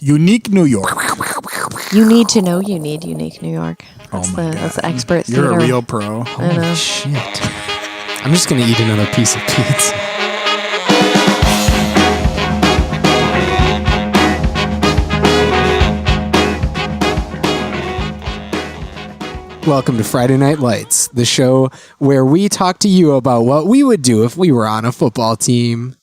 Unique New York. You need to know you need unique New York. That's that's the expert theater. You're a real pro. I know. Shit. I'm just going to eat another piece of pizza. Welcome to Friday Night Lights, the show where we talk to you about what we would do if we were on a football team.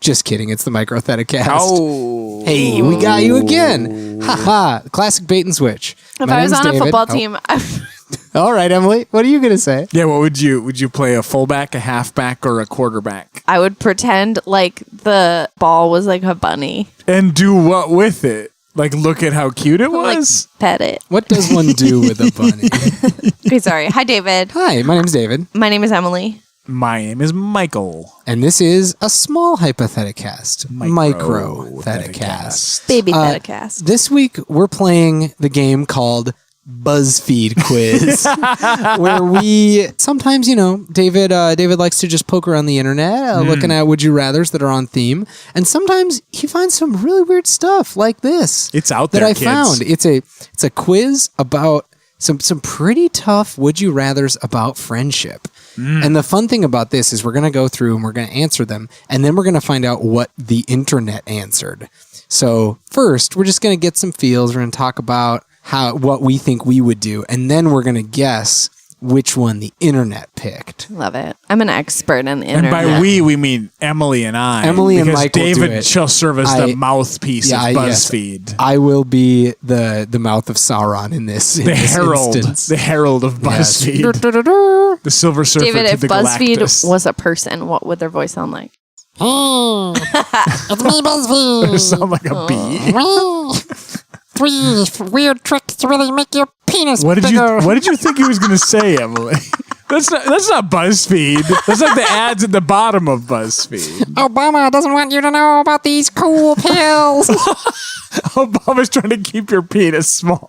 Just kidding, it's the Microtheticast. Oh. Hey, we got you again. Ha. Classic bait and switch. If I was on a football team, All right, Emily, what are you going to say? Yeah, what would you play, a fullback, a halfback, or a quarterback? I would pretend like the ball was like a bunny. And do what with it? Like, look at how cute it was? Like, pet it. What does one do with a bunny? Okay, sorry. Hi, David. Hi, my name's David. My name is Emily. My name is Michael. And this is a small Hypotheticast. Microtheticast. Baby Theticast. This week, we're playing the game called Buzzfeed Quiz, where we sometimes, David likes to just poke around the internet, looking at would you rathers that are on theme, and sometimes he finds some really weird stuff like this. It's out there, that I kids. found. It's a quiz about some pretty tough would you rathers about friendship. And the fun thing about this is we're going to go through and we're going to answer them, and then we're going to find out what the internet answered. So first, we're just going to get some feels. We're going to talk about what we think we would do, and then we're going to guess which one the internet picked. Love it. I'm an expert in the internet. And by we mean Emily and I. Emily and Mike will do David it. shall serve as the mouthpiece of BuzzFeed. Yes, I will be the mouth of Sauron in this instance. The herald of BuzzFeed. Yes. The Silver Surfer David, to if the BuzzFeed Galactus. was a person, what would their voice sound like? Hey, it's me, BuzzFeed. It sound like a bee. 3 weird tricks to really make your penis What bigger. did you think he was going to say, Emily? That's not BuzzFeed. That's like the ads at the bottom of BuzzFeed. Obama doesn't want you to know about these cool pills. Obama's trying to keep your penis small.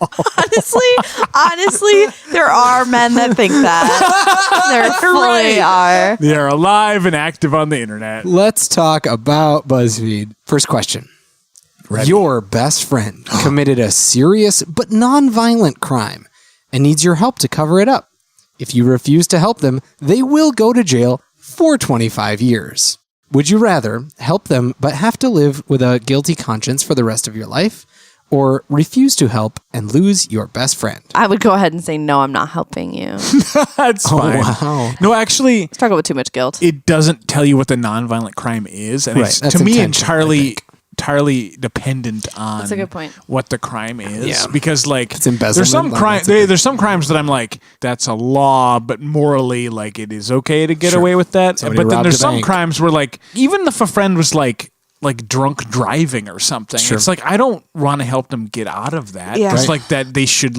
Honestly, there are men that think that. There fully are. They are alive and active on the internet. Let's talk about BuzzFeed. First question. Ready. Your best friend committed a serious but non-violent crime and needs your help to cover it up. If you refuse to help them, they will go to jail for 25 years. Would you rather help them but have to live with a guilty conscience for the rest of your life, or refuse to help and lose your best friend? I would go ahead and say, no, I'm not helping you. That's fine. Wow. No, actually, Struggle with too much guilt. it doesn't tell you what the nonviolent crime is, and Right, it's that's to me intentional, I entirely dependent on That's a good point. what the crime is. Yeah. Because It's embezzlement, there's some like, there's some crimes that I'm like, that's a law, but morally like it is okay to get Sure. away with that. Somebody But then robbed there's a some bank. crimes where like even if a friend was like drunk driving or something, Sure. it's like I don't want to help them get out of that. Yeah. It's Right. like that they should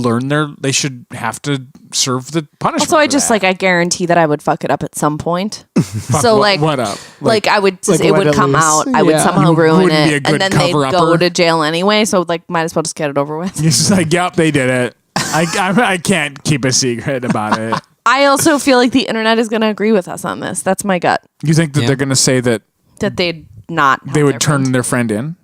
they should have to serve the punishment. Also, I for just that. I guarantee that I would fuck it up at some point. Fuck, So what up? Like I would, like it let would it come loose. out. I would Yeah. somehow You ruin wouldn't be a it, good and then they'd go cover-upper. to jail anyway. So might as well just get it over with. It's just like, yep, they did it. I can't keep a secret about it. I also feel like the internet is going to agree with us on this. That's my gut. You think that Yeah. they're going to say that That they'd not. they would turn their friend in?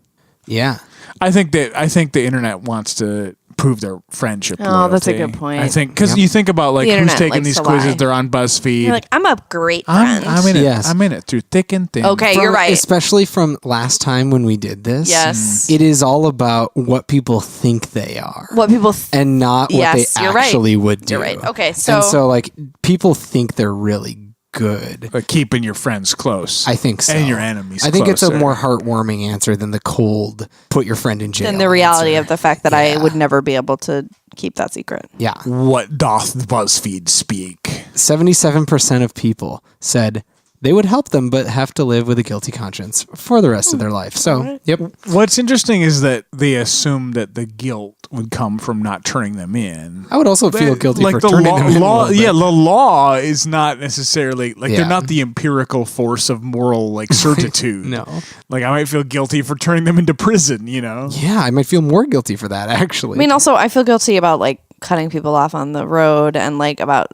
Yeah. I think the internet wants to prove their friendship. Oh, that's a loyalty. good point. I think because you think about like The who's internet taking likes these to quizzes. lie. They're on BuzzFeed. You're like, I'm a great friend. I'm in it. Yes. I'm in it through thick and thin. Okay, you're right. Especially from last time when we did this. Yes. It is all about what people think they are. What people And not what Yes, they you're right. actually would do. You're right. Okay, And so so like people think they're really good. But keeping your friends close. I think so. And your enemies. I think it's a closer. more heartwarming answer than the cold put your friend in jail. and the reality answer. of the fact that I would never be able to keep that secret. Yeah. What doth BuzzFeed speak? 77% of people said they would help them but have to live with a guilty conscience for the rest of their life. So, yep. What's interesting is that they assume that the guilt would come from not turning them in. I would also feel guilty for the turning law, them in. a little bit. yeah, the law is not necessarily like Yeah. they're not the empirical force of moral like certitude. No. Like I might feel guilty for turning them into prison, you know? Yeah, I might feel more guilty for that, actually. I mean, also, I feel guilty about like cutting people off on the road and like about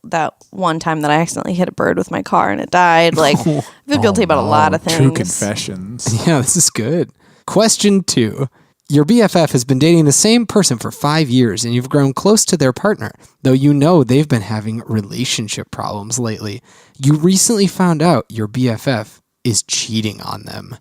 that one time that I accidentally hit a bird with my car and it died. Like, I feel guilty about a lot of things. True confessions. yeah, this is good. Question 2. Your BFF has been dating the same person for 5 years and you've grown close to their partner, though you know they've been having relationship problems lately. You recently found out your BFF is cheating on them.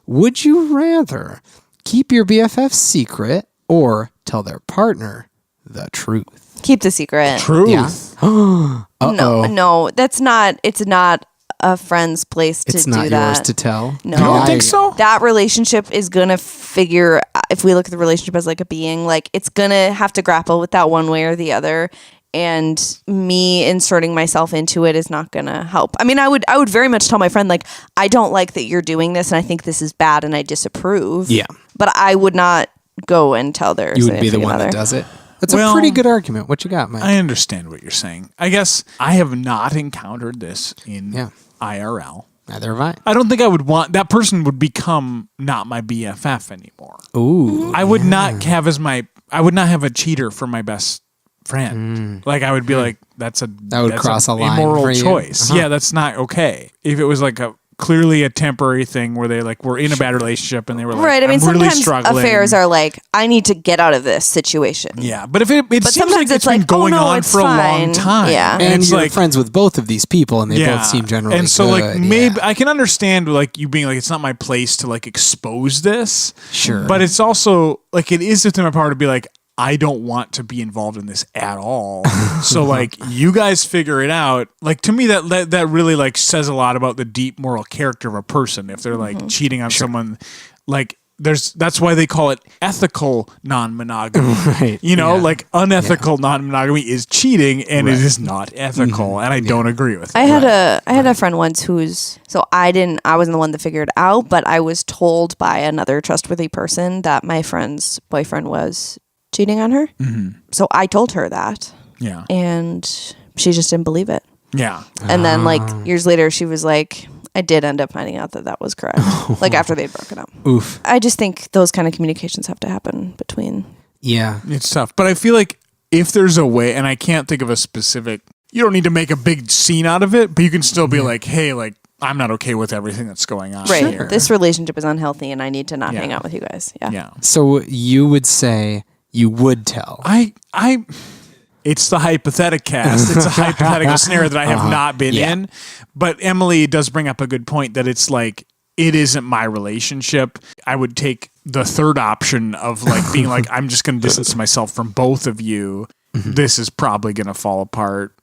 Would you rather keep your BFF secret or tell their partner the truth? Keep the secret. Truth. Yeah. No, it's not a friend's place to It's do not that. yours to tell. No. You don't think so? That relationship is gonna figure, if we look at the relationship as like a being, like it's gonna have to grapple with that one way or the other. And me inserting myself into it is not gonna help. I mean, I would very much tell my friend, like, I don't like that you're doing this and I think this is bad and I disapprove. Yeah. But I would not go and tell their You would be the significant one other. that does it. That's a Well, pretty good argument. What you got, Mike? I understand what you're saying. I guess I have not encountered this in Yeah. IRL. Neither have I don't think I would want that person would become not my BFF anymore. I. Ooh. I would not have I would not have a cheater for my best friend. Like I would be like, that would cross a line immoral for you. choice. Uh-huh. Yeah, that's not okay. If it was like clearly a temporary thing where they like were in a bad relationship and they were like, Right. I mean, I'm really sometimes struggling. affairs are like, I need to get out of this situation. Yeah, but if it seems like sometimes it's it's been like, going oh, no, on it's for a long fine. time. Yeah. And it's you're like friends with both of these people, and they both seem generally and so good. like maybe I can understand like you being like it's not my place to like expose this. Sure. But it's also like it is within my power to be like I don't want to be involved in this at all. So like you guys figure it out. Like to me that really like says a lot about the deep moral character of a person if they're like cheating on someone like that's why they call it ethical non-monogamy. Right. You know, Yeah. like unethical non-monogamy is cheating and it is not ethical and I don't agree with it. I had a friend once I wasn't the one that figured it out, but I was told by another trustworthy person that my friend's boyfriend was cheating on her. Mm-hmm. So I told her that. Yeah. And she just didn't believe it. Yeah. And then like years later she was like, I did end up finding out that was correct. Like after they'd broken up. Oof. I just think those kind of communications have to happen between. Yeah. It's tough. But I feel like if there's a way, and I can't think of a specific, you don't need to make a big scene out of it, but you can still be like, hey, like, I'm not okay with everything that's going on Right. here. This relationship is unhealthy and I need to not Yeah. hang out with you guys. Yeah. Yeah. So you would say you would tell. It's the Hypotheticast. It's a hypothetical scenario that I have not been in. But Emily does bring up a good point that it's like, it isn't my relationship. I would take the third option of like being like, I'm just going to distance myself from both of you. This is probably going to fall apart.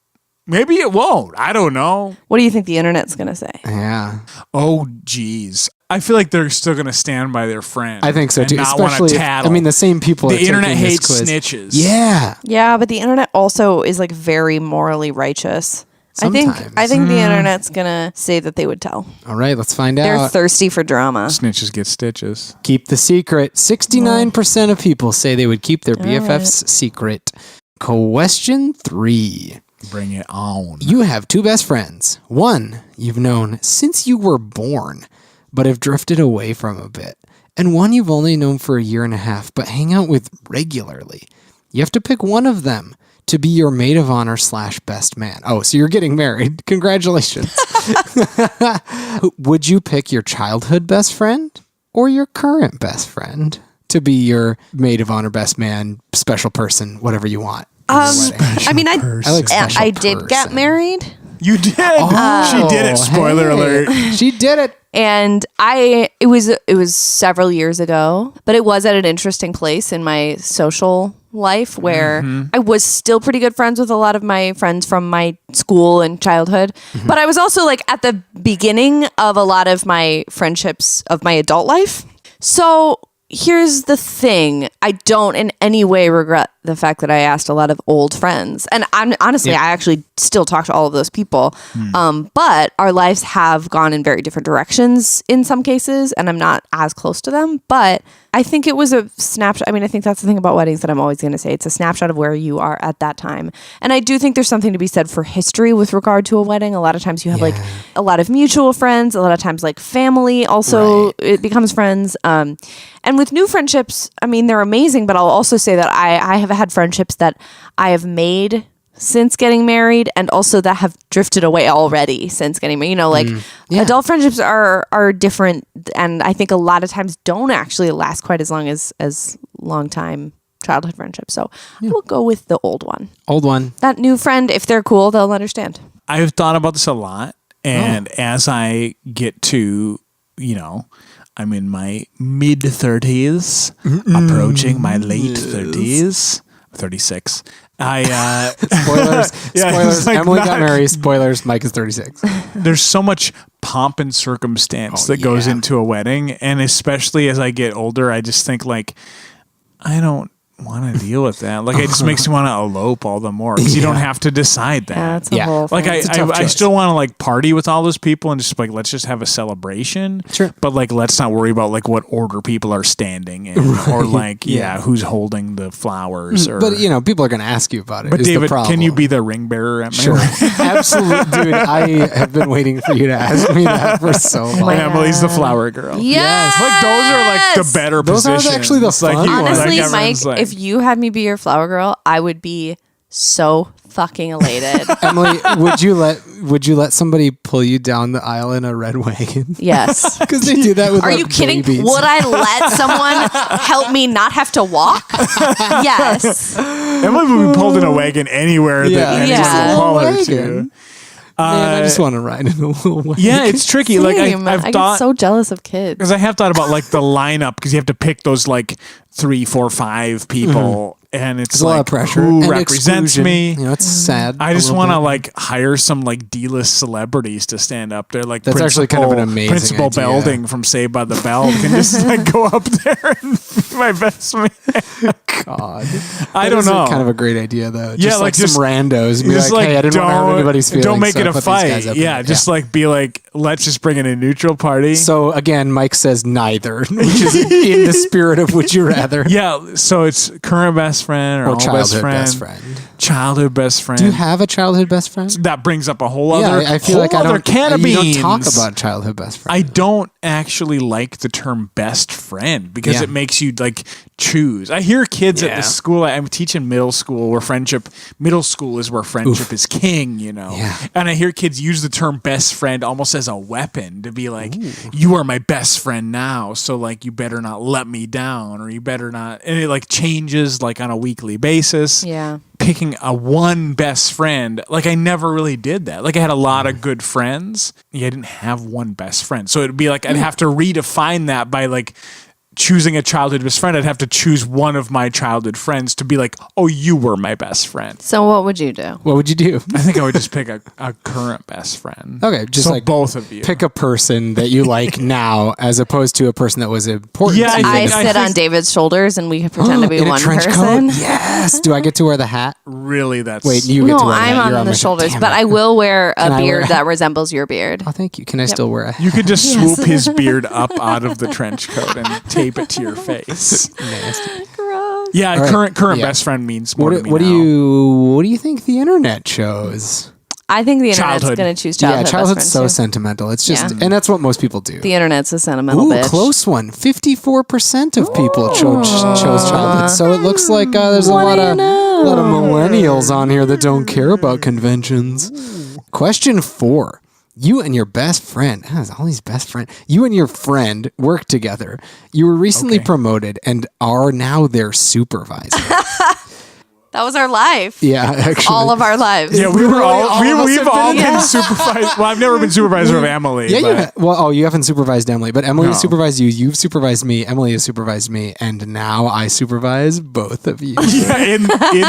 Maybe it won't. I don't know. What do you think the internet's going to say? Yeah. Oh, geez. I feel like they're still going to stand by their friend. I think so and too. Not want Especially, to tattle. I mean, the same people. The are internet taking this hates quiz. snitches. Yeah. Yeah, but the internet also is like very morally righteous. Sometimes. I think the internet's gonna say that they would tell. All right, let's find They're out. thirsty for drama. Snitches get stitches. Keep the secret. 69% of people say they would keep their BFF's secret. Question 3. Bring it on. You have 2 best friends. One you've known since you were born, but have drifted away from a bit. And one you've only known for a year and a half, but hang out with regularly. You have to pick one of them to be your maid of honor / best man. Oh, so you're getting married. Congratulations. Would you pick your childhood best friend or your current best friend to be your maid of honor, best man, special person, whatever you want? I mean, I like special I did get person. married, You did. She did it. Spoiler hey. alert. She did it. and it was several years ago, but it was at an interesting place in my social life where I was still pretty good friends with a lot of my friends from my school and childhood, but I was also like at the beginning of a lot of my friendships of my adult life. So here's the thing. I don't in any way regret the fact that I asked a lot of old friends. And I'm honestly, I actually still talk to all of those people. But our lives have gone in very different directions in some cases, and I'm not as close to them. But I think it was a snapshot. I mean, I think that's the thing about weddings that I'm always going to say. It's a snapshot of where you are at that time. And I do think there's something to be said for history with regard to a wedding. A lot of times you have like a lot of mutual friends. A lot of times like family also it becomes friends. And with new friendships, I mean, they're amazing. But I'll also say that I have had friendships that I have made since getting married and also that have drifted away already since getting married. You know, like adult friendships are different, and I think a lot of times don't actually last quite as long as long time childhood friendships. So I will go with the old one. Old one. That new friend, if they're cool, they'll understand. I've thought about this a lot, and as I get to, you know, I'm in my mid 30s, approaching my late 30s, 36. Spoilers. Spoilers. like Emily got married. Spoilers. Mike is 36. There's so much pomp and circumstance that goes into a wedding, and especially as I get older, I just think like, I don't want to deal with that. Like, it just makes me want to elope all the more because you don't have to decide that. Yeah, that's a whole Like thing. I still want to like party with all those people and just like let's just have a celebration. Sure. But like let's not worry about like what order people are standing in or like who's holding the flowers. Or, But you know, people are going to ask you about it. but is the David, problem. can you be the ring bearer at my Sure. wedding? Absolutely, dude. I have been waiting for you to ask me that for so long. my Emily's the God. flower girl. Yes. Like those are like the better Those are positions. actually the fun ones. Honestly, like, Mike, everyone's like- if you had me be your flower girl, I would be so fucking elated. Emily, would you let somebody pull you down the aisle in a red wagon? Yes. Because they do that with Are like, you kidding? babies. Would I let someone help me not have to walk? Yes. Emily would be pulled in a wagon anywhere Yeah. that anyone Yeah. will pull her Wagon. to. Man, I just want to ride in a little wagon. Yeah, it's tricky. Like Same. I've I thought get so jealous of kids. because I have thought about like the lineup because you have to pick those like 3, 4, 5 people, and it's There's a like lot of pressure. who and represents exclusion. me. You know, it's sad. I a just little want to bit. like hire some like D-list celebrities to stand up there, like That's actually kind of an amazing Principal idea. Belding from Saved by the Bell can just like go up there and be my best man. God. I That don't is know. Kind of a great idea, though. Yeah, Just like, some just- randos. And be Just like, hey, I didn't want to hurt anybody's feelings. Don't make so it I a put these guys fight. up Yeah, here. just like be like, let's just bring in a neutral party. So again, Mike says neither, which is in the spirit of would you rather. Yeah, so it's current best friend or Or old childhood best friend. Childhood best friend. Do you have a childhood best friend? That brings up a whole Yeah, other. I feel whole like I other don't. can of You don't beans. talk about childhood best friend. I don't actually like the term best friend because Yeah. it makes you like choose. I hear kids at Yeah. the school. I'm teaching middle school where middle school is where friendship is king, you know. Yeah. And I hear kids use the term best friend almost as a weapon to be like, you are my best friend now. So like, you better not let me down or you better not. And it like changes like on a weekly basis. Yeah. Picking a one best friend, like I never really did that. Like I had a lot of good friends. Yeah, I didn't have one best friend. So it'd be like I'd have to redefine that by like choosing a childhood best friend. I'd have to choose one of my childhood friends to be like, oh, you were my best friend. So what would you do? What would you do? I think I would just pick a current best friend. Okay, just so like both of you. pick a person that you like now, as opposed to a person that was important. Yeah, to you. I think- sit on David's shoulders and we pretend to be in a one trench person. coat. Yes. Do I get to wear the hat? Really, that's Wait, you get No, to wear the hat. I'm You're on the my- shoulders, Damn but it. I will wear Can a I wear beard a- that resembles your beard. Oh, thank you. Can I still wear a hat? You could just Yes. swoop his beard up out of the trench coat and tape it to your face. Nasty. Gross. Yeah, All right. current Yeah. best friend means more to What, me what do now. what do you think the internet chose? I think the internet's Childhood. going to choose childhood. Yeah, childhood's best so friends, too. sentimental. It's just, Yeah. and that's what most people do. The internet's a sentimental Ooh, bitch. close one. 54% of people chose childhood. So it looks like there's a lot of millennials on here that don't care about conventions. Question 4. You and your best friend, all these best friends, you and your friend work together. You were recently promoted and are now their supervisor. That was our life. Yeah, actually. All of our lives. Yeah, we were Really, all all of us we've have all been- been supervised. Well, I've never been supervisor of Emily. Yeah, but you haven't supervised Emily, but Emily No. has supervised you. You've supervised me. Emily has supervised me, and now I supervise both of you. Yeah, in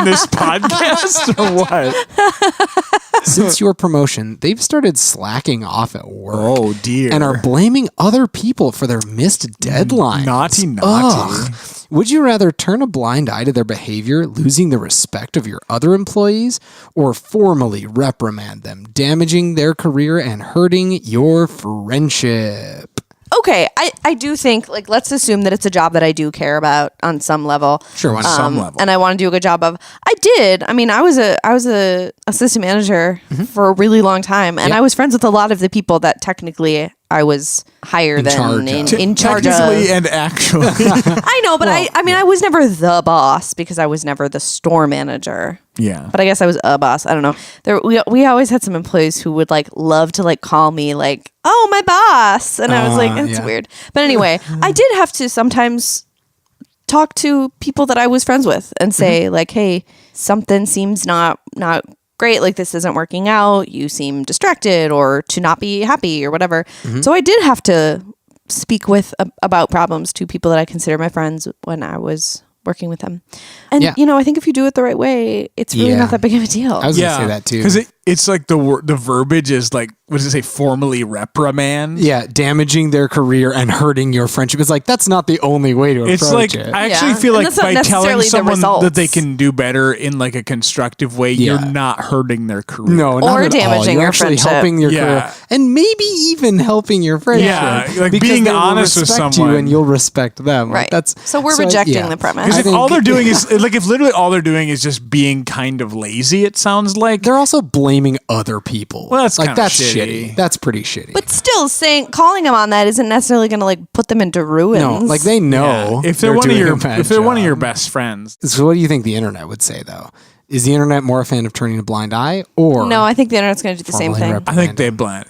this podcast or what? Since your promotion, they've started slacking off at work. Oh dear. And are blaming other people for their missed deadlines. Naughty. Ugh. Would you rather turn a blind eye to their behavior, losing the respect of your other employees, or formally reprimand them, damaging their career and hurting your friendship? Okay, I do think, like, let's assume that it's a job that I do care about on some level. Sure, why not? some level. And I want to do a good job of. I did. I mean, I was a assistant manager for a really long time, and Yep. I was friends with a lot of the people that technically I was higher In than charge of. in charge Technically of. and actually. I know, but I mean, I was never the boss because I was never the store manager. Yeah. But I guess I was a boss. I don't know. We always had some employees who would like love to like call me like, "Oh, my boss," and I was like, "It's weird." But anyway, I did have to sometimes talk to people that I was friends with and say like, "Hey, something seems not great. Like this isn't working out. You seem distracted or to not be happy or whatever." So I did have to speak with about problems to people that I consider my friends when I was working with them. And, I think if you do it the right way, it's really not that big of a deal. I was going to say that too. Because it's like the verbiage is like, what does it say? Formally reprimand? Yeah, damaging their career and hurting your friendship. It's like, that's not the only way to It's approach like, it. I actually feel And like that's not by telling necessarily the someone that results. they can do better in like a constructive way, you're not hurting their career. No, not Or at damaging all. You're your actually friendship. helping your Yeah. career. And maybe even helping your friendship. Yeah, like because being they will honest with respect someone. you and you'll respect them. Right. That's, So we're rejecting the premise. Because I if think- all they're doing is like, if literally all they're doing is just being kind of lazy, it sounds like. They're also blaming other people. Well, that's like kinda that's shitty. That's pretty shitty. But still, calling them on that isn't necessarily going to like put them into ruins. no, like they know If they're one of doing your a bad if they're one of job. your best friends. So what do you think the internet would say though? Is the internet more a fan of turning a blind eye or No, I think the internet's going to do the same Formally thing. I think they blind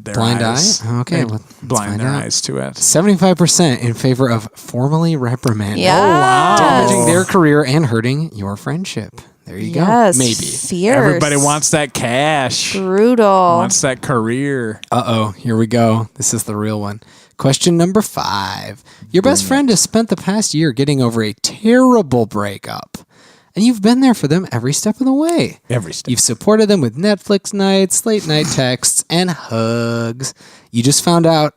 their blind eyes. eye? Okay, They well, let's blind find their out. eyes to it. 75% in favor of formally reprimanding, Yes. wow. damaging their career and hurting your friendship. There you Yes. go. Maybe. Fierce. Everybody wants that cash. Brutal. Wants that career. Uh-oh, here we go. This is the real one. Question number 5. Your best friend has spent the past year getting over a terrible breakup, and you've been there for them every step of the way. Every step. You've supported them with Netflix nights, late night texts, and hugs. You just found out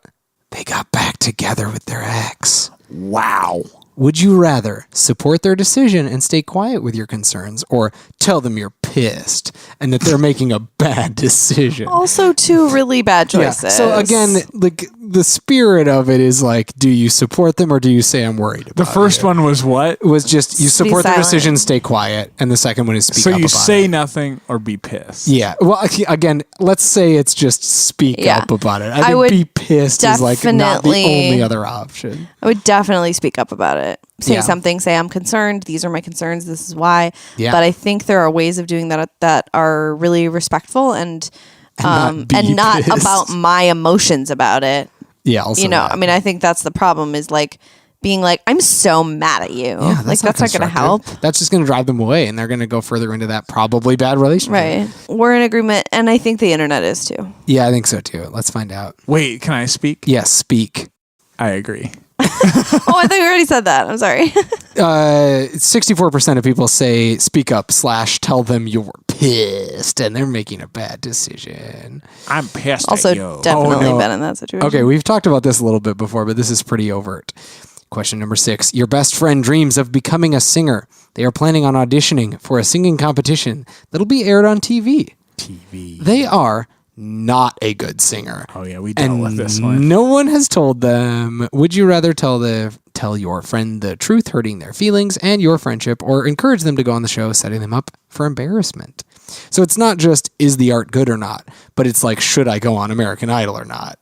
they got back together with their ex. Wow. Would you rather support their decision and stay quiet with your concerns, or tell them you're pissed and that they're making a bad decision? Also, two really bad Yeah. choices. So again, like the spirit of it is like, do you support them or do you say I'm worried about The first one was what? It was just you support their silent. decision, stay quiet, and the second one is speak So up you about say it. nothing or be pissed. Yeah. Well, again, let's say it's just speak Yeah. up about it. I I think would be pissed is like not the definitely- only other option. I would definitely speak up about it. Say Yeah. something. Say I'm concerned. These are my concerns. This is why. Yeah. But I think there are ways of doing that that are really respectful and not be and not pissed. about my emotions about it. Yeah. Also, that. I mean, I think that's the problem is like being like, I'm so mad at you. Yeah, like that's not going to help. constructive. That's just going to drive them away, and they're going to go further into that probably bad relationship. Right. We're in agreement. And I think the internet is too. Yeah, I think so too. Let's find out. Wait, can I speak? Yes, speak. I agree. Oh, I thought you already said that. I'm sorry. 64% of people say speak up / tell them you're pissed and they're making a bad decision. I'm pissed Also, at you. definitely no. been in that situation. Okay, we've talked about this a little bit before, but this is pretty overt. Question number 6. Your best friend dreams of becoming a singer. They are planning on auditioning for a singing competition that'll be aired on TV. TV. They are not a good singer. Oh yeah, we dealt with this And one. no one has told them. Would you rather tell your friend the truth, hurting their feelings and your friendship, or encourage them to go on the show, setting them up for embarrassment? So it's not just, is the art good or not, but it's like, should I go on American Idol or not?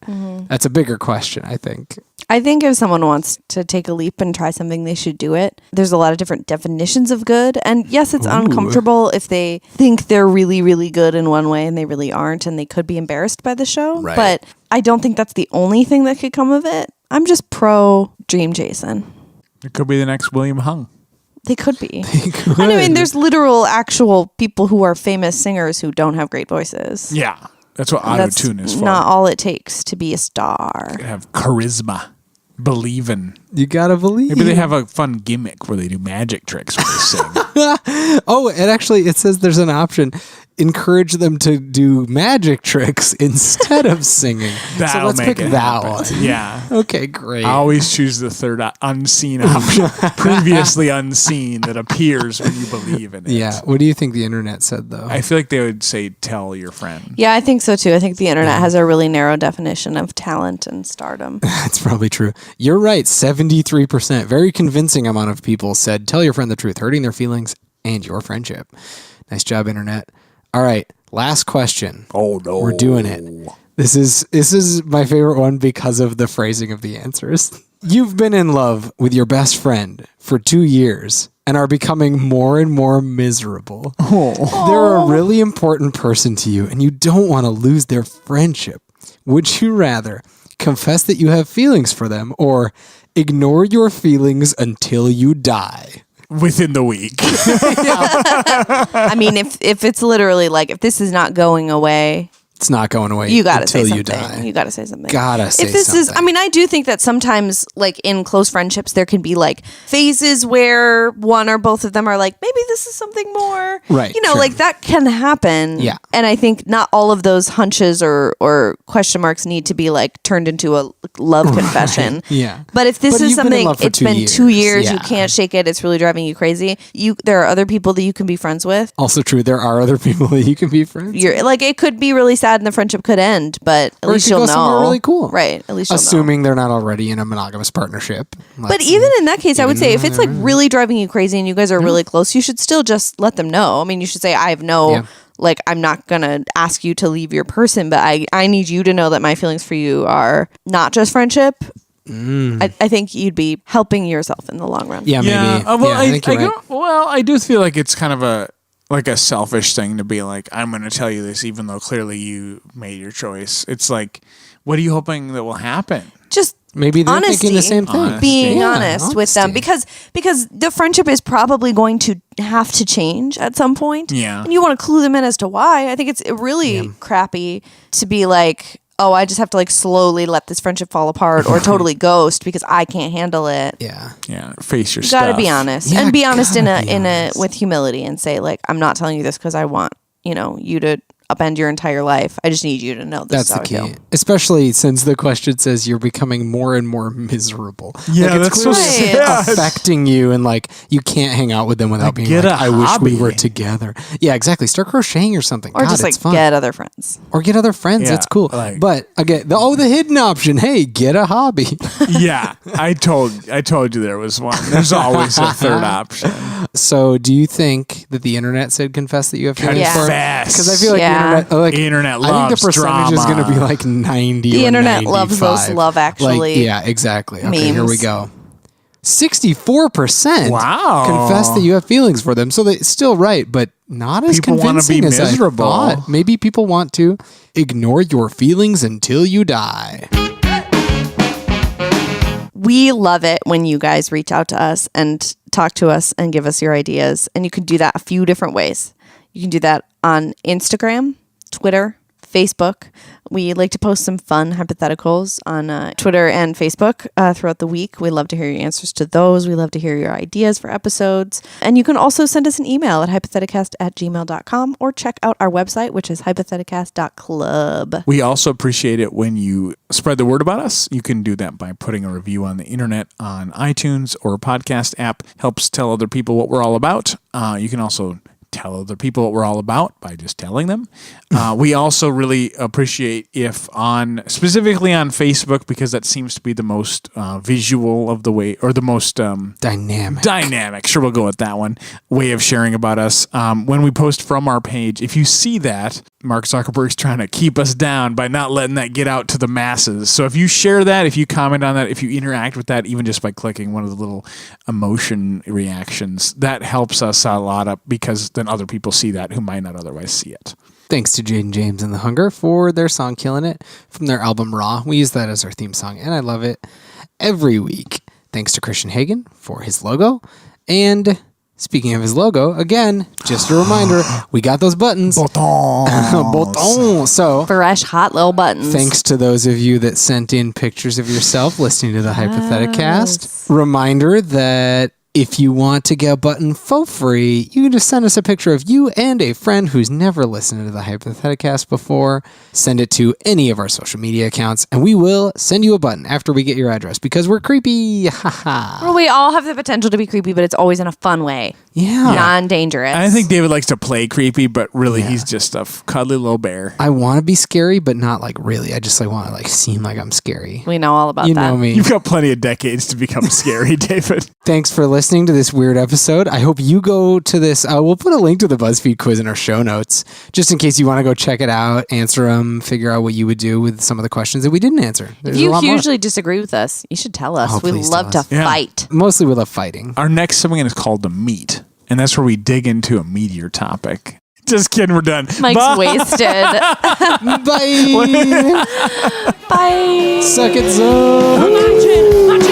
That's a bigger question, I think. I think if someone wants to take a leap and try something, they should do it. There's a lot of different definitions of good. And yes, it's uncomfortable if they think they're really, really good in one way and they really aren't, and they could be embarrassed by the show. Right. But I don't think that's the only thing that could come of it. I'm just pro Dream Jason. It could be the next William Hung. They could be. And I mean, there's literal, actual people who are famous singers who don't have great voices. Yeah, that's what auto That's tune is for. not all it takes to be a star. Have charisma, believing. You gotta believe. Maybe they have a fun gimmick where they do magic tricks when they sing. Oh, and actually, it says there's an option. Encourage them to do magic tricks instead of singing. So That'll let's make pick it that happen. one. Yeah. Okay, great. I always choose the third unseen option, previously unseen, that appears when you believe in it. Yeah. What do you think the internet said, though? I feel like they would say, tell your friend. Yeah, I think so too. I think the internet has a really narrow definition of talent and stardom. That's probably true. You're right. 73%. Very convincing amount of people said, tell your friend the truth, hurting their feelings and your friendship. Nice job, internet. All right. Last question. Oh, no. We're doing it. This is my favorite one because of the phrasing of the answers. You've been in love with your best friend for 2 years and are becoming more and more miserable. They're a really important person to you, and you don't want to lose their friendship. Would you rather confess that you have feelings for them or ignore your feelings until you die? Within the week. I mean, if it's literally like, if this is not going away, it's not going away. You gotta until say something. You die. You gotta say something. Gotta say if this something. is, I mean, I do think that sometimes, like in close friendships, there can be like phases where one or both of them are like, maybe this is something more. Right. You know, sure. like that can happen. Yeah. And I think not all of those hunches or question marks need to be like turned into a love confession. Yeah. But if this But is you've been in something, love for it's 2 been years. 2 years, Yeah. you can't shake it. It's really driving you crazy. There are other people that you can be friends with. Also true, there are other people that you can be friends. You're like, it could be really sad and the friendship could end, but at Or least it could you'll go somewhere know. really cool. Right. At least you'll know. Assuming they're not already in a monogamous partnership. But even in that case, I would say if it's like really driving you crazy and you guys are really close, you should still just let them know. I mean, you should say, I have like, I'm not going to ask you to leave your person, but I need you to know that my feelings for you are not just friendship. I think you'd be helping yourself in the long run. Yeah, maybe. Well, I think you're right. I do feel like it's kind of a selfish thing to be like, I'm going to tell you this, even though clearly you made your choice. It's like, what are you hoping that will happen? Just Maybe they're honesty. thinking the same thing. Honesty. being Yeah, honest with them honesty. because the friendship is probably going to have to change at some point. Yeah. And you want to clue them in as to why. I think it's really crappy to be like, oh, I just have to like slowly let this friendship fall apart or totally ghost because I can't handle it. Yeah. Yeah, face your You stuff. got to be honest Yeah, and be honest gotta be in honest. a with humility and say like, I'm not telling you this because I want, you to upend your entire life. I just need you to know this That's is how the key. I feel. Especially since the question says you're becoming more and more miserable. Yeah, like, it's that's so clearly sad. affecting you, and like you can't hang out with them without being get like, a I wish we hobby. were together. Yeah, exactly. Start crocheting or something. Or God, just like it's fun. get other friends. Or get other friends. Yeah, It's cool. like- But again, the hidden option. Hey, get a hobby. Yeah, I told you there was one. There's always a third option. So, do you think that the internet said confess that you have feelings Yeah. for? Confess. Because I feel like Yeah. the internet, Internet I think loves the percentage is drama. going to be like 90. The or internet loves those 95. Love Actually Like, yeah, exactly. Okay, here we memes. go. 64%. Wow. Confess that you have feelings for them. So it's still right, but not as People wanna convincing be as miserable. I thought. Maybe people want to ignore your feelings until you die. We love it when you guys reach out to us and talk to us and give us your ideas. And you can do that a few different ways. You can do that on Instagram, Twitter, Facebook. We like to post some fun hypotheticals on Twitter and Facebook throughout the week. We love to hear your answers to those. We love to hear your ideas for episodes. And you can also send us an email at hypotheticast@gmail.com or check out our website, which is hypotheticast.club. We also appreciate it when you spread the word about us. You can do that by putting a review on the internet on iTunes or a podcast app. Helps tell other people what we're all about. You can also tell other people what we're all about by just telling them. We also really appreciate if specifically on Facebook, because that seems to be the most visual of the way, or the most dynamic. Sure, we'll go with that one. Way of sharing about us. When we post from our page, if you see that, Mark Zuckerberg's trying to keep us down by not letting that get out to the masses. So if you share that, if you comment on that, if you interact with that, even just by clicking one of the little emotion reactions, that helps us a lot up, because then other people see that who might not otherwise see it. Thanks to Jaden James and The Hunger for their song Killing It from their album Raw. We use that as our theme song, and I love it every week. Thanks to Christian Hagen for his logo. And speaking of his logo, again, just a reminder, we got those buttons. Button. So, Fresh, hot little buttons. thanks to those of you that sent in pictures of yourself listening to the Hypotheticast. Reminder that if you want to get a button for free, you can just send us a picture of you and a friend who's never listened to the Hypotheticast before. Send it to any of our social media accounts, and we will send you a button after we get your address, because we're creepy. Well, we all have the potential to be creepy, but it's always in a fun way. non-dangerous. I think David likes to play creepy, but really he's just a cuddly little bear. I want to be scary, but not like really. I just like want to like seem like I'm scary. We know all about that. You know me. You've got plenty of decades to become scary, David. Thanks for listening to this weird episode. I hope you go to this. We'll put a link to the BuzzFeed quiz in our show notes, just in case you want to go check it out, answer them, figure out what you would do with some of the questions that we didn't answer. There's if you a lot more. hugely disagree with us, you should tell us. We please love tell to fight. Mostly we love fighting. Our next segment is called The Meat, and that's where we dig into a meatier topic. Just kidding, we're done. Mike's Bye. wasted. Bye. Bye. Suck it, Zoe.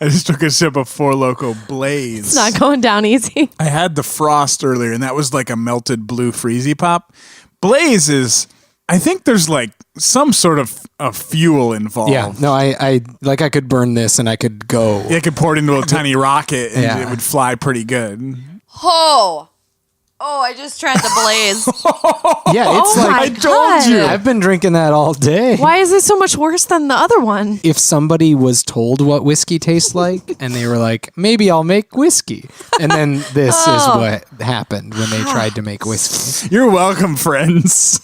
I just took a sip of Four Loko Blaze. It's not going down easy. I had the Frost earlier, and that was like a melted blue Freezy Pop. Blaze is, I think there's like some sort of a fuel involved. Yeah, no, I like I could burn this and I could go. I could pour it into a tiny rocket, and Yeah. it would fly pretty good. Oh, I just tried the Blaze. Yeah, it's like I told you. I've been drinking that all day. Why is this so much worse than the other one? If somebody was told what whiskey tastes like and they were like, maybe I'll make whiskey. And then this is what happened when they tried to make whiskey. You're welcome, friends.